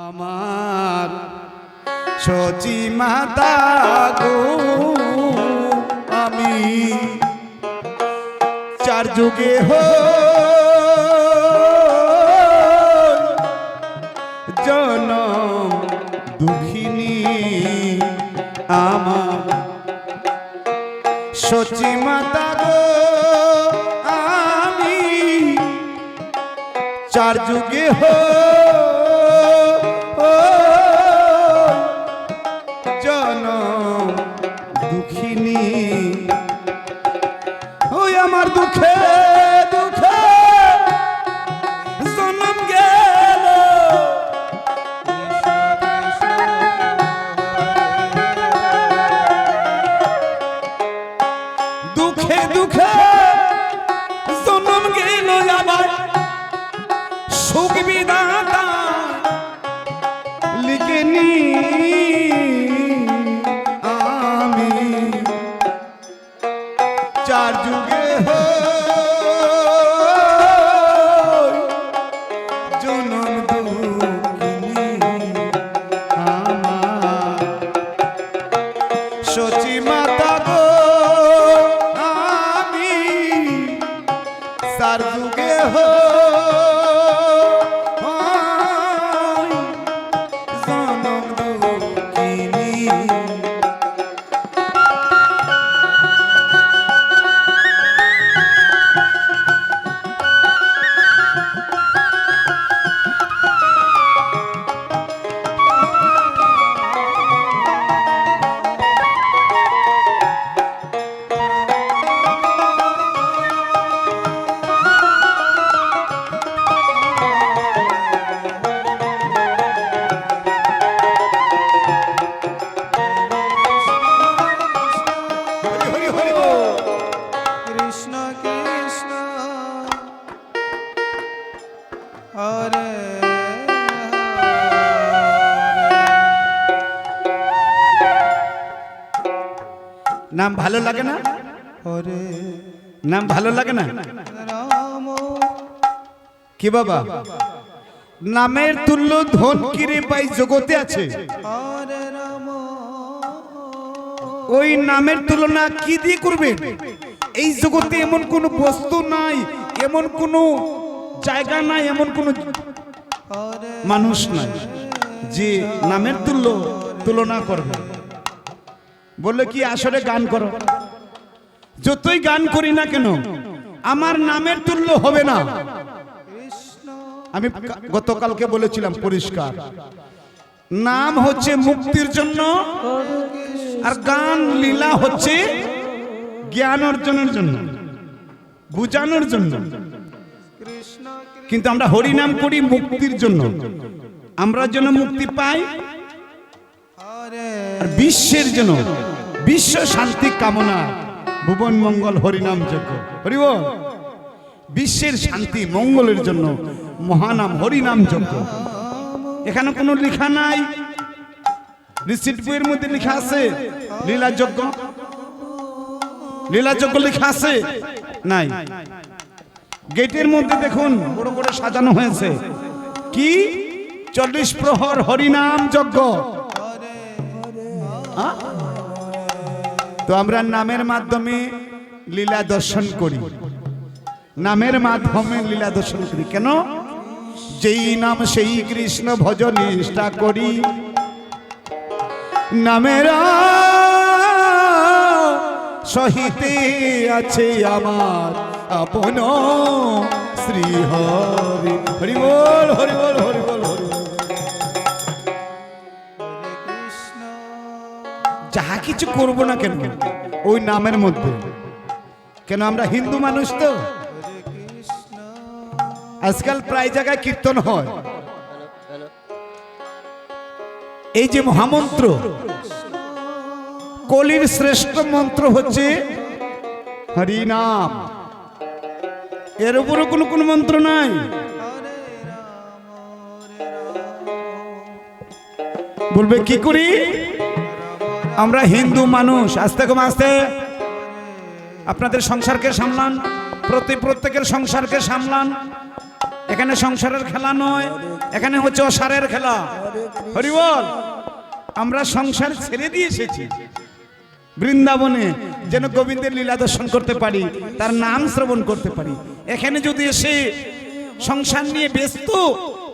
আমার সচি মাতা গো আমি চার যুগে জনম দুঃখিনী আমার সচি মাতা গো আমি চার যুগে জনম দুঃখিনী ওই আমার দুঃখে দুঃখে জনম গেল দুঃখে দুঃখে জনম গেল আমার সুখ বিধাতা লিখেনি আমি চার যুগে জনম দুঃখিনী আমার সচি মাতা গো আমি চার যুগে নাম ভালো লাগে না ওরে নাম ভালো লাগে না কি বাবা নামের তুল্য ধন কিরে পাই জগতে আছে ওই নামের তুলনা কি দিয়ে করবে এই জগতে এমন কোন বস্তু নাই এমন কোন জায়গা নাই এমন কোন মানুষ নাই যে নামের তুলনা করবে বললে কি আসলে গান করো যতই গান করি না কেন আমার নামের তুল্য হবে না আমি গতকালকে বলেছিলাম পরিষ্কার নাম হচ্ছে মুক্তির জন্য আর গান লীলা হচ্ছে জ্ঞান অর্জনের জন্য বুঝানোর জন্য কিন্তু আমরা হরি নাম করি মুক্তির জন্য আমরা যেন মুক্তি পাই বিশ্বের জন্য বিশ্ব শান্তি কামনা ভুবন মঙ্গল হরিনাম যজ্ঞ হরি বল বিশ্বের শান্তি মঙ্গলের জন্য মহানাম হরিনাম যজ্ঞ এখানে কোনো লেখা নাই রিসিট বইয়ের মধ্যে লেখা আছে লীলা যজ্ঞ লেখা আছে নাই গেটের মধ্যে দেখুন বড় করে সাজানো হয়েছে কি 40 প্রহর হরিনাম যজ্ঞ তো আমরা নামের মাধ্যমে লীলা দর্শন করি নামের মাধ্যমে লীলা দর্শন করি কেন যেই নাম সেই কৃষ্ণ ভজন নিষ্ঠা করি নামের সহিতে আছে আমার আপন শ্রী হরি হরি বল হরি বল হরি বল হরি যাহা কিছু করবো না কেন ওই নামের মধ্যে কেন আমরা হিন্দু মানুষ তো আজকাল প্রায় জায়গায় কীর্তন হয় এই যে মহামন্ত্র কলির শ্রেষ্ঠ মন্ত্র হচ্ছে হরি নাম এর উপরে কোন মন্ত্র নাই বলবে কি করি আমরা হিন্দু মানুষ আস্তে কম আস্তে আপনাদের সংসারকে সামলান প্রত্যেকের সংসারকে সামলান এখানে সংসারের খেলা নয়, এখানে হচ্ছে অসারের খেলা। হরি বল। আমরা সংসার ছেড়ে দিয়ে এসেছি বৃন্দাবনে, যেন গোবিন্দের লীলা দর্শন করতে পারি, তার নাম শ্রবণ করতে পারি। এখানে যদি এসে সংসার নিয়ে ব্যস্ত,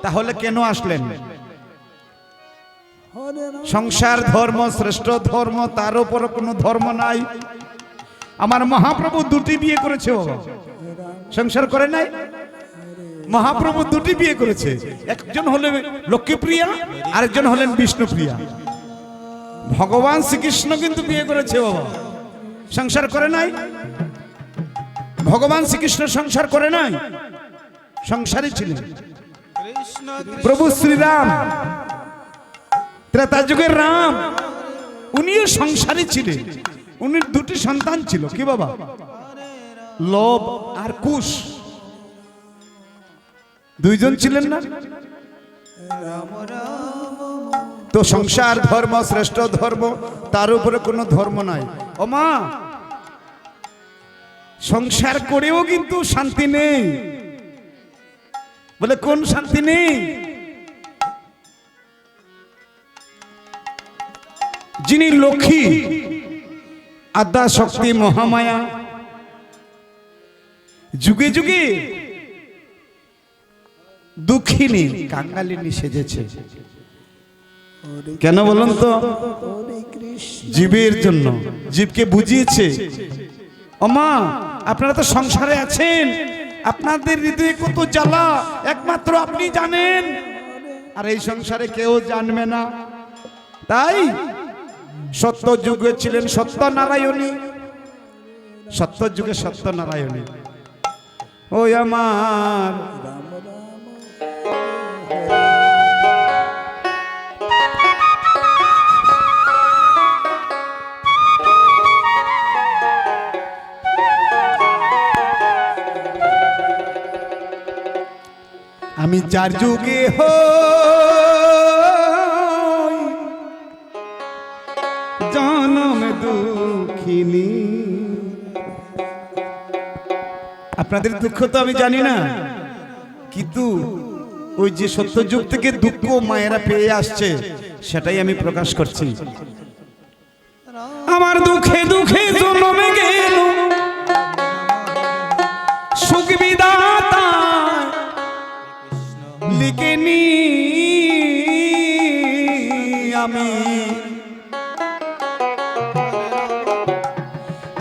তাহলে কেন আসলেন? সংসার ধর্ম শ্রেষ্ঠ ধর্ম, তার উপর কোনো ধর্ম নাই। আমার মহাপ্রভু দুটি বিয়ে করেছে, সংসার করে নাই। মহাপ্রভু দুটি বিয়ে করেছে, একজন হলেন লক্ষ্মীপ্রিয়া, আরেকজন হলেন বিষ্ণুপ্রিয়া। ভগবান শ্রীকৃষ্ণ কিন্তু বিয়ে করেছে বাবা, সংসার করে নাই। ভগবান শ্রীকৃষ্ণ সংসার করে নাই, সংসারী ছিলেন। প্রভু শ্রীরাম, ত্রেতা যুগের রাম, উনিও সংসারী ছিলেন। উনির দুটি সন্তান ছিল, কি বাবা? লব আর কুশ, দুইজন ছিলেন না? তো সংসার ধর্ম শ্রেষ্ঠ ধর্ম, তার উপরে কোনো ধর্ম নাই। ও মা, সংসার করেও কিন্তু শান্তি নেই। বলে কোন শান্তি নেই? যিনি লক্ষ্মী, আদ্যা শক্তি মহামায়া, যুগে যুগে দুঃখিনী কাঙ্গালিনী সেজেছে। কেন বলুন তো? জীবের জন্য, জীবকে বুঝিয়েছে। ওমা, আপনারা তো সংসারে আছেন, আপনাদের হৃদয়ে কত জ্বালা একমাত্র আপনি জানেন, আর এই সংসারে কেউ জানবে না। তাই সত্য যুগে ছিলেন সত্যনারায়ণী, সত্য যুগে সত্যনারায়ণী। ওই আমার আমি যার যুগে হই জনম দুঃখিনী। আপনাদের দুঃখ তো আমি জানি না, কিন্তু ওই যে সত্য যুগ থেকে দুঃখ মায়েরা পেয়ে আসছে, সেটাই আমি প্রকাশ করছি। আমার দুঃখে দুঃখে জন্মে গেল সুখ বিধাতা লিখে নি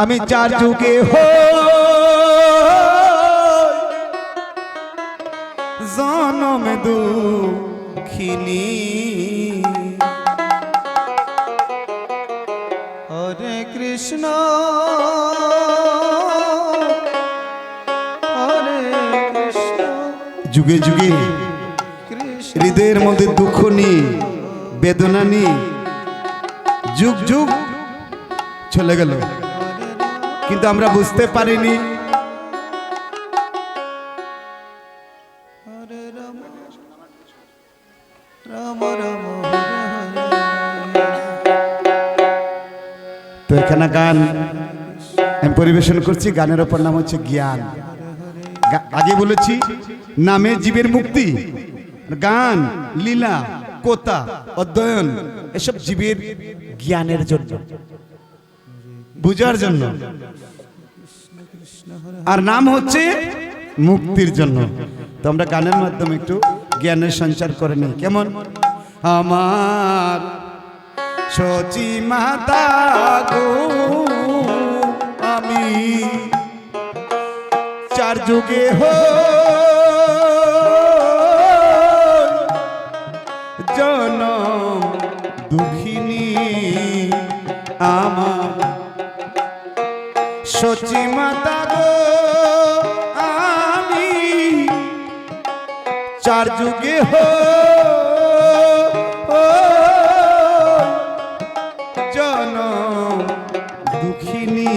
আমি যার যুগে জনম দুঃখিনী। হরে কৃষ্ণ হরে কৃষ্ণ। যুগে যুগে হৃদয়ের মধ্যে দুঃখ নি, বেদনা নি, যুগ যুগ চলে গেল, কিন্তু আমরা বুঝতে পারিনি। হরে রাম রাম রাম তো এখানে গান আমি পরিবেশন করছি, গানের ওপর নাম হচ্ছে জ্ঞান। আগে বলেছি নামে জীবের মুক্তি, গান লীলা কথা অধ্যয়ন এসব জীবের জ্ঞানের জন্য, বুঝার জন্য, আর নাম হচ্ছে মুক্তির জন্য। তো আমরা গানের মাধ্যমে একটু জ্ঞানের সঞ্চার করে নিই। কেমন? আমার সচি মাতা গো আমি চার যুগে জনম দুঃখিনী। আমার সচি মাতা গো আমি চার যুগে জনম দুঃখিনী।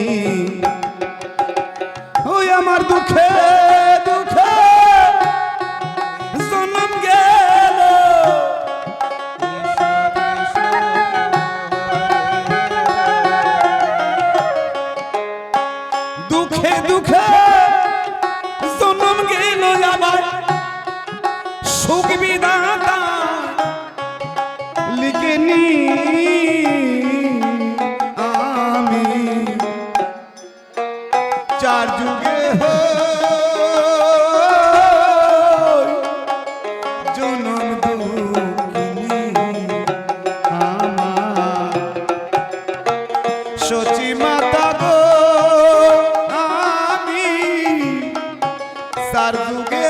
ওই আমার দুঃখে দুঃখে জনম গেল, দুঃখে দুঃখে জনম গেল আমার দেখিনি আমি চার যুগে জনম দুঃখিনী আমার সচি মাতা গো আমি চার যুগে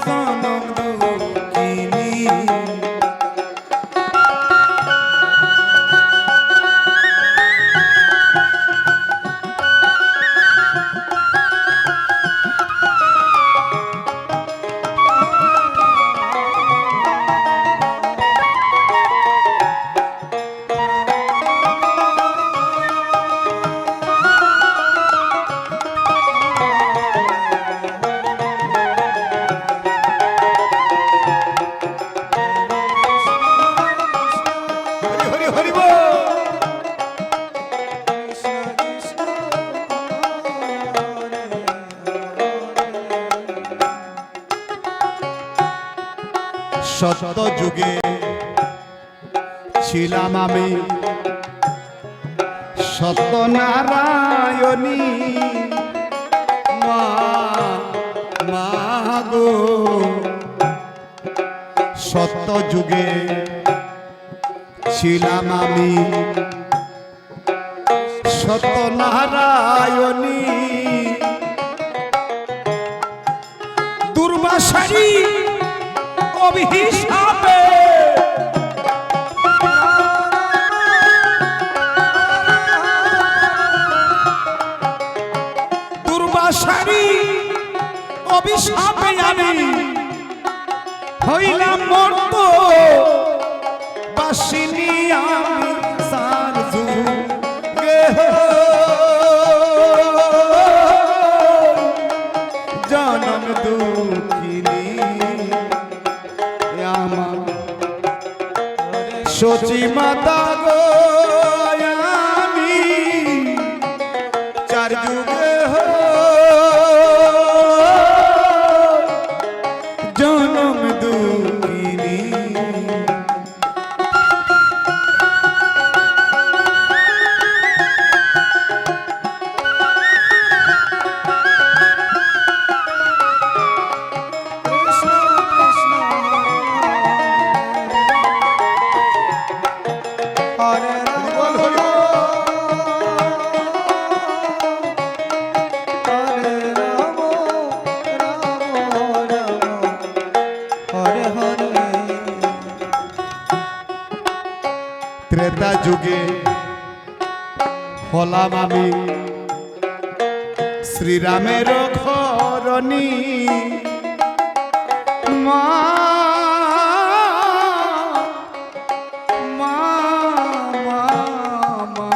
জনম দুঃখিনী হরি হরি বল। সত্য যুগে ছিলাম আমি সত্যনারায়ণী মা মা গো সত্য যুগে ছিলাম আমি সত্যনারায়ণী দুর্বাসারী অভিশাপে দুর্বাসারী অভিশাপে আমি হইলাম মর্ত বাসিনী আমি সার যুগে জনম দুঃখিনী আমার সচি মাতা গো আমি চার যুগে জনম দুঃখিনী হরে রাম বল হরি বল। হরে রাম রাম রাম হরে হরে ত্রেতা যুগে হলাম আমি শ্রীরামের ঘরণী মা মা মা মা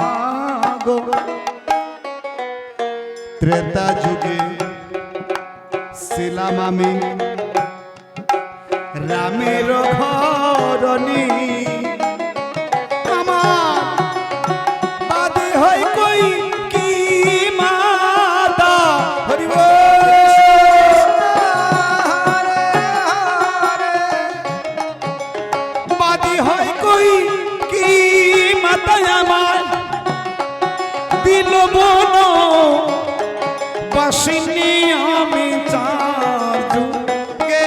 গো ত্রেতা যুগে ছিলাম আমি রামের ঘরণী আমার বাদে হয় কই কি মাতা হরি বল। বাদে হয় কই কি মাতা আমার দিল মন বাসিনী আমি চার যুগে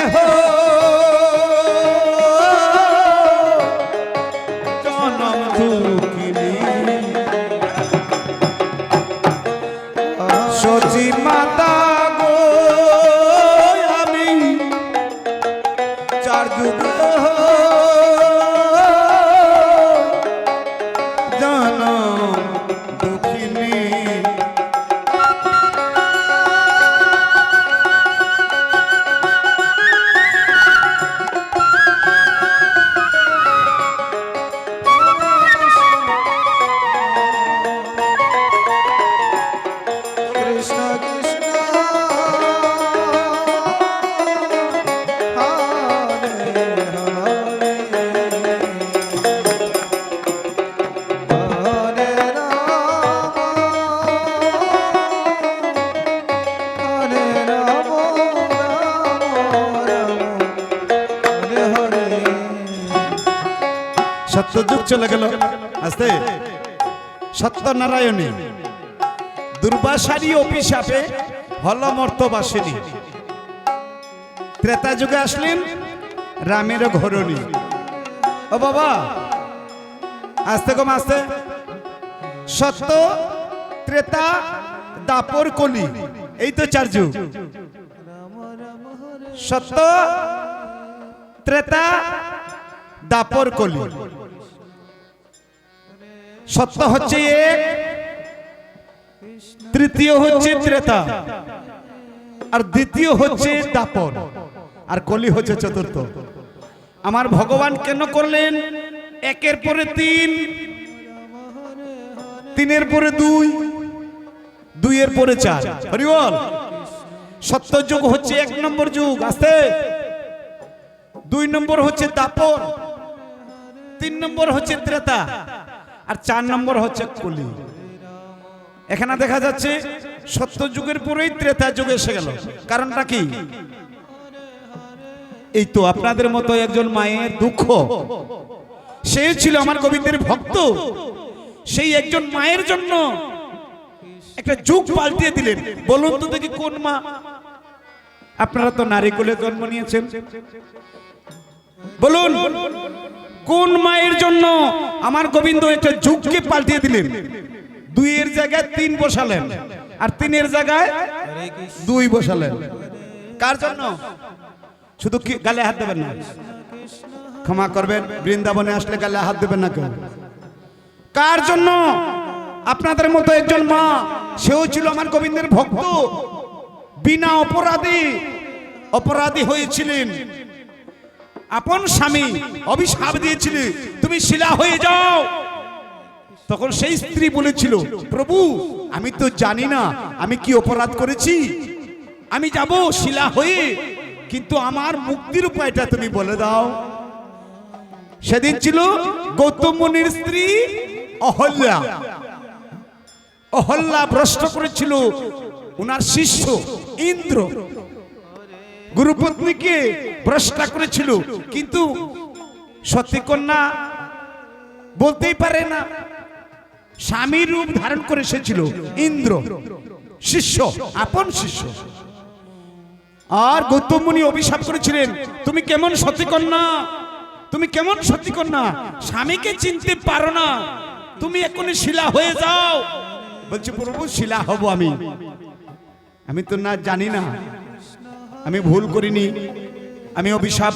সত্যযুগ চলে গেল আস্তে। সত্যনারায়ণী দুর্বাসারী অভিশাপে হলমর্তবাসিনী ত্রেতা যুগে আসলেন রামের ঘরণী। ও বাবা আস্তে কম আস্তে। সত্য, ত্রেতা, দাপর, কলি, এই তো 4 যুগ। সত্য, ত্রেতা, দাপর, কলি। সত্য হচ্ছে 1, তৃতীয় হচ্ছে ত্রেতা, আর দ্বিতীয় হচ্ছে দাপর, আর কলি হচ্ছে 4র্থ। আমার ভগবান কেন করলেন 1-এর পরে 3, 3-এর পরে 2, 2-এর পরে 4? হরি বল। সত্য যুগ হচ্ছে 1 নম্বর যুগ আস্তে। 2 নম্বর হচ্ছে দাপর, 3 নম্বর হচ্ছে ত্রেতা, আর 4 নম্বর হচ্ছে কলি। এখানে দেখা যাচ্ছে সত্য যুগের পরেই ত্রেতা যুগ এসে গেল। কারণটা কি? এই তো আপনাদের মতো একজন মায়ের দুঃখ। সে ছিল আমার গোবিন্দের ভক্ত, সেই একজন মায়ের জন্য একটা যুগ পাল্টিয়ে দিলেন। বলুন তো দেখি কোন মা? আপনারা তো নারী কোলে জন্ম নিয়েছেন, বলুন কোন মায়ের জন্য আমার গোবিন্দ একটা যুগকে পাল্টিয়ে দিলেন? 2-এর জায়গায় 3 বসালেন, আর 3-এর জায়গায় 2 বসালেন। কার জন্য? শুধু কি গালে হাত দেবেন না, ক্ষমা করবেন, বৃন্দাবনে আসলে গালে হাত দেবেন না কেউ। কার জন্য? আপনাদের মতো একজন মা, সেও ছিল আমার গোবিন্দের ভক্ত, বিনা অপরাধী হয়েছিলেন। আপন স্বামী অভিশাপ দিয়েছিল, তুমি শিলা হয়ে যাও। তখন সেই স্ত্রী বলেছিল, প্রভু আমি তো জানি না আমি কি অপরাধ করেছি, আমি যাব শিলা হয়ে, কিন্তু আমার মুক্তির উপায়টা তুমি বলে দাও। সেদিন ছিল গৌতম মুনির স্ত্রী অহল্যা। অহল্যা ভ্রষ্ট করেছিল উনার শিষ্য ইন্দ্র, গুরুপত্নীকে ভ্রষ্টা করেছিল, কিন্তু সতী কন্যা বলতেই পারে না, স্বামীর রূপ ধারণ করে এসেছিল ইন্দ্র, শিষ্য, আপন শিষ্য। আর গৌতম মুনি অভিশাপ করেছিলেন, তুমি কেমন সতী কন্যা, তুমি কেমন সতী কন্যা, স্বামীকে চিনতে পারো না, তুমি এখনই শিলা হয়ে যাও। বলছি প্রভু শিলা হব আমি তো না জানি না, আমি ভুল করিনি, আমি অভিশাপ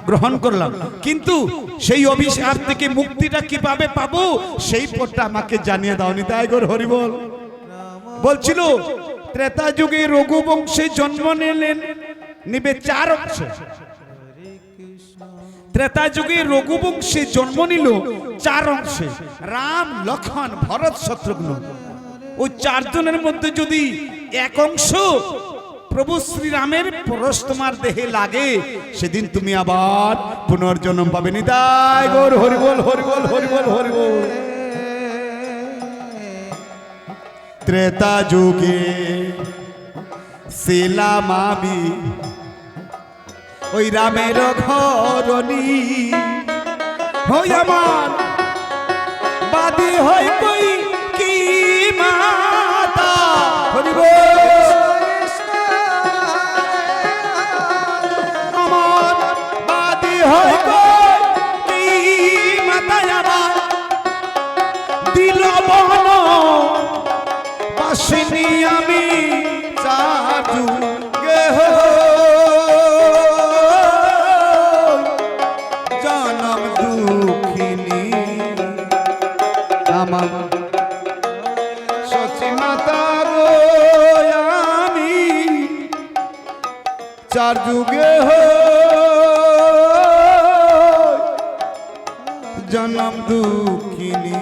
গ্রহণ করলাম, কিন্তু সেই অভিশাপ থেকে মুক্তিটা কিভাবে পাবো সেই পথটা আমাকে জানিয়ে দাও। নিতাই গৌর হরি বল। বলছিল ত্রেতা যুগে রঘুবংশে জন্ম নিবে 4 অংশে। ত্রেতা যুগে রঘুবংশে জন্ম নিল 4 অংশে, রাম, লক্ষ্মণ, ভরত, শত্রুঘ্ন। ওই 4 জনের মধ্যে যদি 1 অংশ প্রভু শ্রীরামের পরশ তোমার দেহে লাগে, সেদিন তুমি আবার পুনর্জন্ম পাবে। নিতাই গৌর হরি বল, হরি বল, হরি বল, হরি বল। ত্রেতা যুগে ছিলাম আমি ওই রামের ঘরণী, হই আমার বাদী হয় কই কি মাতা। হরি বল। আমার বাদী হয় কই কি মাতা, আমার দিল বহন বাসিনী আমি 4 যুগে জনম দুঃখিনী, আমার সচি মাতা গো আমি 4 যুগে জনম দুঃখিনী।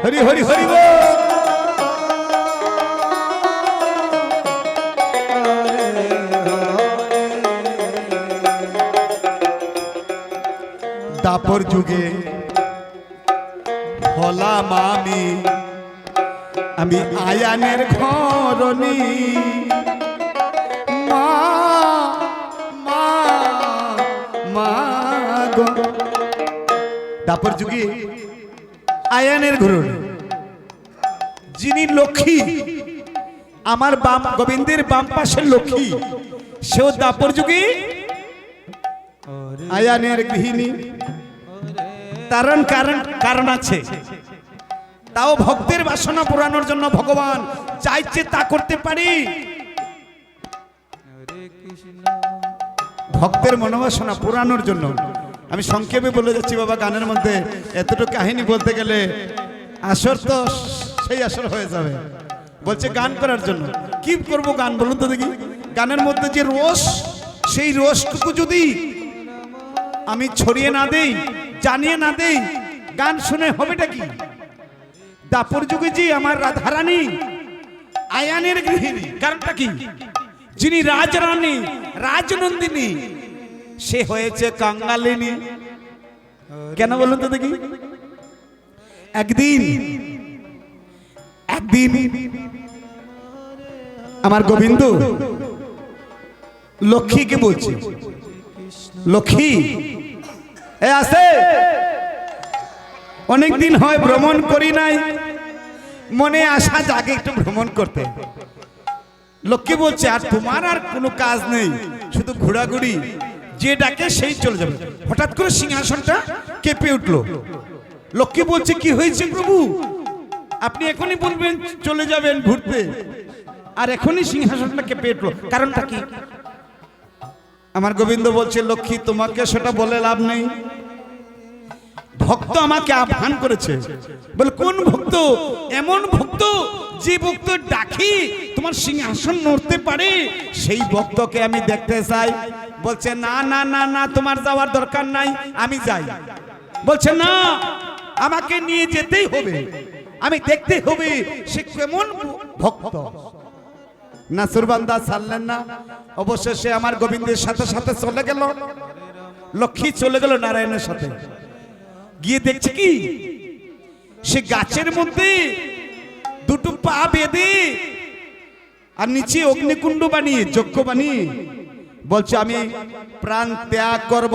হরি হরি হরি বল। দাপর যুগে হলাম আমি আয়ানের ঘরণী মা মা মা গো। দাপর যুগে আয়ানের ঘরণী যিনি লক্ষ্মী, আমার বাম গোবিন্দের বাম পাশের লক্ষ্মী, সেও দাপর যুগে আয়ানের গৃহিণী। কারণ আছে, তাও ভক্তের বাসনা পুরানোর জন্য ভগবান যা ইচ্ছে তা করতে পারি। ভক্তের মনোবাসনা পুরানোর জন্য আমি সংক্ষেপে বলে যাচ্ছি বাবা। গানের মধ্যে এতটুকু কাহিনী বলতে গেলে আসর তো সেই আসর হয়ে যাবে। বলছে গান করার জন্য। কি করব গান বলুন তো দেখি। গানের মধ্যে যে রস, সেই রসটুকু যদি আমি ছড়িয়ে না দেই, জানিয়ে না দেই, গান শুনে হবেটা কি? দাপর যুগে যে আমার রাধারানী আয়ানের গৃহিণী, কারণটা কি? যিনি রাজরানী রাজনন্দিনী, সে হয়েছে কাঙ্গালিনী। কেন বলুন তো দেখি। একদিন আমার গোবিন্দ লক্ষ্মীকে বলছে, লক্ষ্মী এ আসে, অনেকদিন হয় ভ্রমণ করি নাই, মনে আশা জাগে একটু ভ্রমণ করতে। লক্ষ্মী বলছে আর তোমার আর কোনো কাজ নেই, শুধু ঘোরাঘুরি, যে ডাকে সেই চলে যাবে। হঠাৎ করে সিংহাসনটা কেঁপে উঠলো। লক্ষ্মী বলছে কি হয়েছে প্রভু? আপনি এখনই বলবেন চলে যাবেন ঘুরতে, আর এখনই সিংহাসনটা কেঁপে উঠলো, কারণটা কি? আমার গোবিন্দ বলছে লক্ষ্মী তোমাকে সেটা বলে লাভ নেই। ভক্ত আমাকে আহ্বান করেছে। বলে কোন ভক্ত? এমন ভক্ত যে ভক্ত ডাকি তোমার সিংহাসন নড়তে পারে, সেই ভক্তকে আমি দেখতে চাই। বলছে না না না না, তোমার যাওয়ার দরকার নাই, আমি যাই। বলছে না, আমাকে নিয়ে যেতেই হবে, আমি দেখতে হবে সে কেমন ভক্ত। নাসুরবান্দা ছাড়লেন না, অবশেষে আমার গোবিন্দের সাথে সাথে চলে গেল। লক্ষ্মী চলে গেল নারায়ণের সাথে। গিয়ে দেখছে কি, সে গাছের মধ্যে দুটো পা বেঁধে আর নিচে অগ্নিকুণ্ড বানিয়ে যজ্ঞ বানিয়ে বলছে আমি প্রাণ ত্যাগ করব।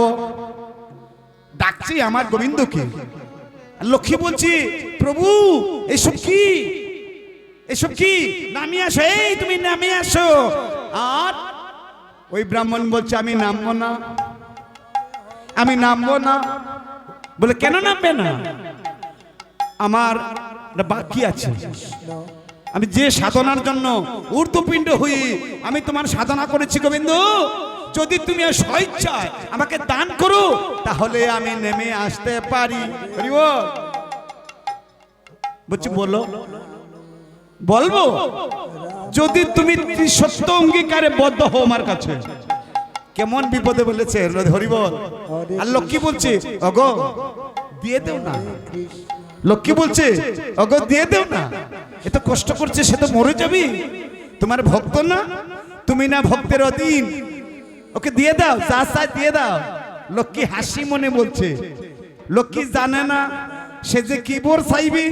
ডাকছি আমার গোবিন্দকে। লক্ষ্মী বলছি প্রভু এসব কি, এসব কি? নামিয়ে আসো, এই তুমি নামিয়ে আসো। আর ওই ব্রাহ্মণ বলছে আমি নামবো না, আমি নামবো না। বলে কেন নামবে না? আমার বাকি আছে। আমি যে সাধনার জন্য ঊর্ধ্বপিণ্ড হয়ে আমি তোমার সাধনা করেছি গোবিন্দ, যদি তুমি স্বেচ্ছায় আমাকে দান করো তাহলে আমি নেমে আসতে পারি। বলছি বলো, বলবো যদি তুমি সত্য অঙ্গীকারে বদ্ধ হও আমার কাছে। কেমন বিপদে বলেছে হরিবল। আর লক্ষ্মী বলছে অগো দিয়ে দেও না। লক্ষ্মী বলছে অগো দিয়ে দেও না, এত কষ্ট করছে, সে তো মরে যাবি, তোমার ভক্ত না, তুমি না ভক্তের অধীন, ওকে দিয়ে দাও, যা চাই দিয়ে দাও। লক্ষ্মী হাসি মনে বলছে, লক্ষ্মী জানে না সে যে কি বর চাইবে।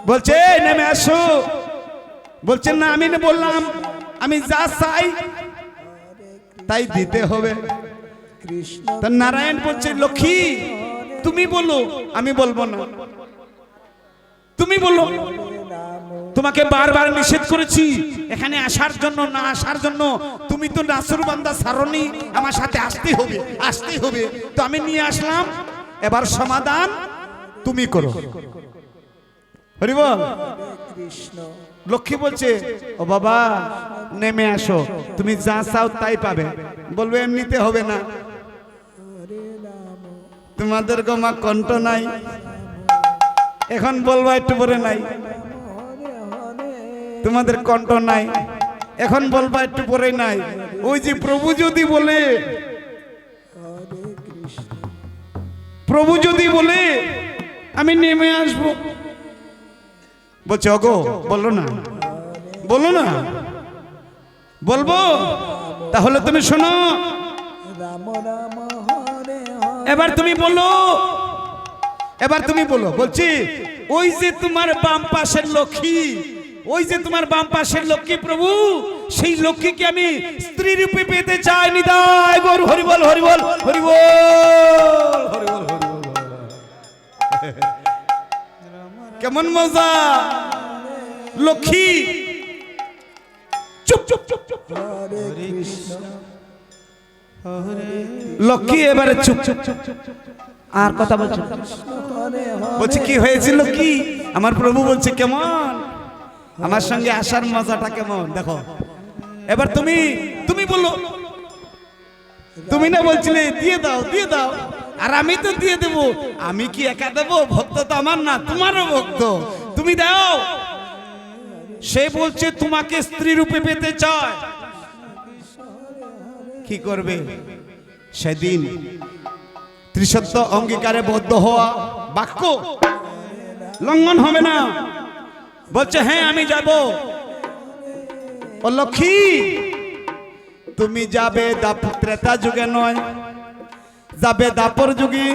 বলছে নেমে আসো। বলছে না, আমি না বললাম আমি যা চাই তাই দিতে হবে। তা নারায়ণ বলছে লক্ষ্মী তুমি বলো, আমি বলবো না, তুমি বলো। তোমাকে বারবার নিষেধ করেছি এখানে আসার জন্য, না আসার জন্য। তুমি তো নাসুরবান্দা সারণী, আমার সাথে আসতেই হবে, আসতেই হবে। তো আমি নিয়ে আসলাম, এবার সমাধান তুমি করো। হরিবল। লক্ষ্মী বলছে ও বাবা নেমে আসো, তুমি যা চাও তাই পাবে। বলবে এমনিতে হবে না, তোমাদের গোমা কণ্ঠ নাই, এখন বলবা একটু পরে নাই। তোমাদের কণ্ঠ নাই, এখন বলবা একটু পরে নাই। ওই যে প্রভু যদি বলে, প্রভু যদি বলে আমি নেমে আসবো, বলছে অগো বলো না, বলো না। বলবো তাহলে তুমি শোনো, এবার তুমি বলো এবার তুমি বলো, বলছি ওই যে তোমার বাম পাশের লক্ষ্মী, ওই যে তোমার বাম পাশের লক্ষ্মী প্রভু, সেই লক্ষ্মীকে আমি স্ত্রী রূপে পেতে চাই। নিতাই গৌর হরি বল, হরি বল, হরি বল, হরি বল, হরি বল। কেমন মজা! লক্ষ্মী চুপ চুপ চুপ চুপ, হরে কৃষ্ণ হরে লক্ষ্মী এবারে চুপ চুপ চুপ, আর কথা বলছো? বলছে কি হয়েছিল কি? আমার প্রভু বলছে কেমন আমার সঙ্গে আসার মজাটা কেমন দেখো। এবার তুমি তুমি বলো, তুমি না বলছিলে দিয়ে দাও দিয়ে দাও, আর আমি তো দিয়ে দেব। আমি কি একা দেবো? ভক্ত তো আমার না, তোমারও ভক্ত, তুমি দাও। সে বলছে তোমাকে স্ত্রী রূপে পেতে চায়। কি করবে? সেদিন ত্রিসত্য অঙ্গীকারে বদ্ধ হওয়া বাক্য লঙ্ঘন হবে না। বলছে হ্যাঁ আমি যাব। ও লক্ষ্মী, তুমি যাবে ত্রেতা যুগে নয়, যাবে দাপর যুগে।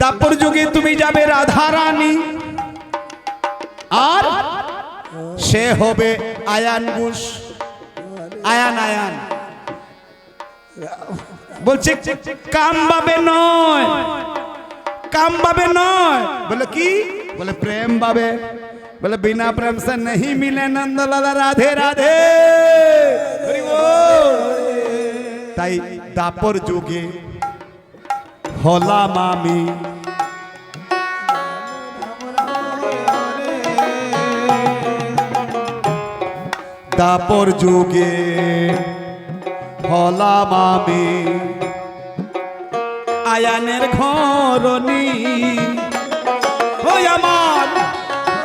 দাপর যুগে তুমি যাবে রাধা রানী, আর সে হবে আয়ান ঘোষ। আয়ান আয়ান বলছে কাম ভাবে নয়, কাম ভাবে নয়। বলে কি? বলে প্রেম ভাবে। বলে बिना प्रेम से नहीं मिले नंदलाला, राधे राधे। তাই দাপর যুগে হলাম আমি, দাপর যুগে হলাম আমি আয়ানের ঘরণী। ওই আমার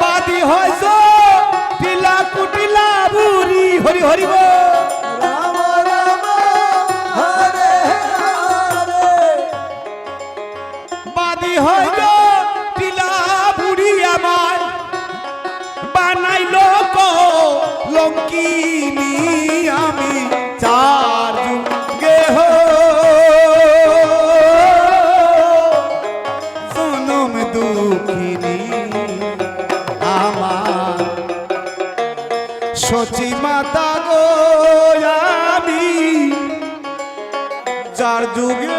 বাদী হয়েছ টিলা কুটিলা বুড়ি। হরি হরি বল। রাম রাম হরে হরে বাদী হইল টিলা বুড়ি আমার, বানাইল লঙ্কিনী আমি চার যুগে জনম দুঃখিনী আমার সচি মাতা গো আমি চার যুগে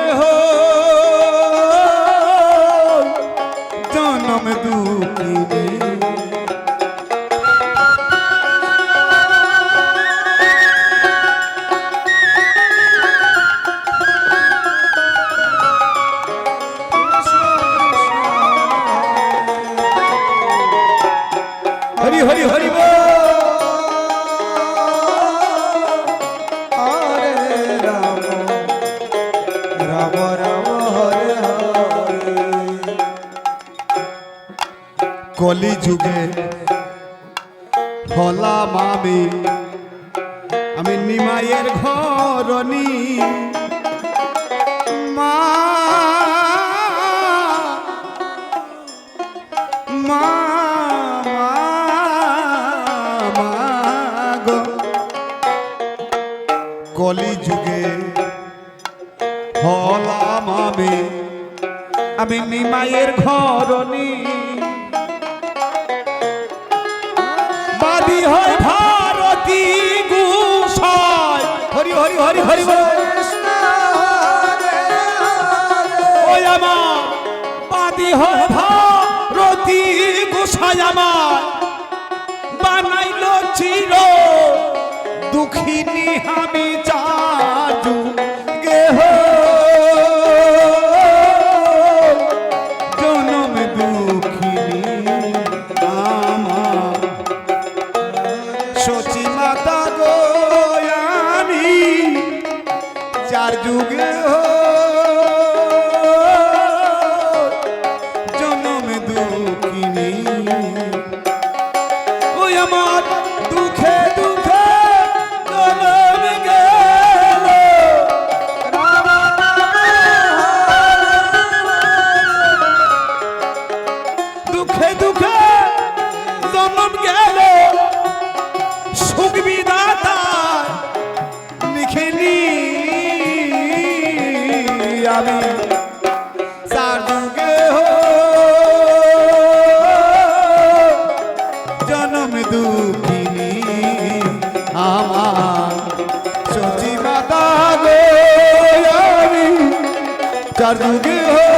জনম দুঃখিনী। হরি হরি হরি বল। হরে রাম রাম রাম হরে হরে কলি যুগে হলাম আমি, আমি নিমাইয়ের ঘরণী। মা মা মা গো, কলি যুগে হলাম আমি নিমাইয়ের ঘরণী। বাদী হয় ভারতী গোসাই। হরি হরি হরি হরি বল। কৃষ্ণ হরে হরে ওই আমার বাদী হয় ভারতী গোসাই আমার, বানাইল চির দুঃখিনী আমি চার যুগে জনম দুঃখিনী আমার সচি মাতা গো আমি চার যুগে জনম দুঃখিনী। ওই আমার দুঃখে দুঃখে জনম গেল, রাম রাম দুঃখে দুঃখে জনম গেল। সুখ বিধাতা লিখেনি চার যুগে